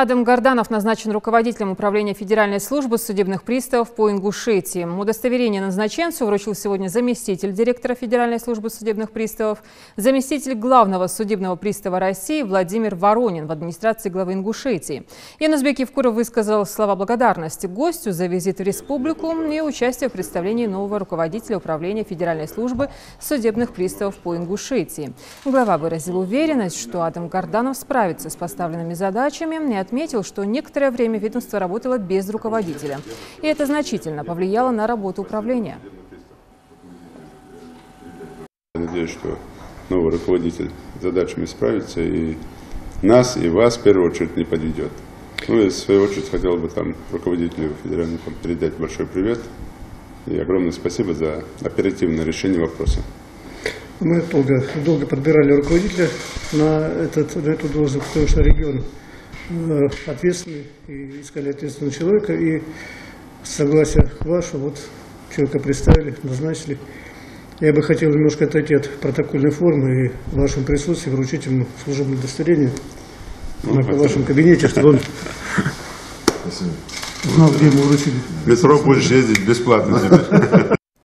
Адам Горданов назначен руководителем управления Федеральной службы судебных приставов по Ингушетии. Удостоверение назначенцу вручил сегодня заместитель директора Федеральной службы судебных приставов, заместитель главного судебного пристава России Владимир Воронин в администрации главы Ингушетии. Янузбек Евкуров высказал слова благодарности гостю за визит в республику и участие в представлении нового руководителя управления Федеральной службы судебных приставов по Ингушетии. Глава выразил уверенность, что Адам Горданов справится с поставленными задачами и отметил, что некоторое время ведомство работало без руководителя. И это значительно повлияло на работу управления. Я надеюсь, что новый руководитель с задачами справится и нас, и вас в первую очередь не подведет. Ну и в свою очередь хотел бы руководителю федерального передать большой привет и огромное спасибо за оперативное решение вопроса. Мы долго подбирали руководителя на эту должность, потому что регион ответственный, и искали ответственного человека, и согласие ваше, вот человека представили, назначили. Я бы хотел немножко отойти от протокольной формы и в вашем присутствии вручить ему служебное удостоверение в вашем кабинете, чтобы он знал, где ему вручили. В метро будешь ездить бесплатно теперь.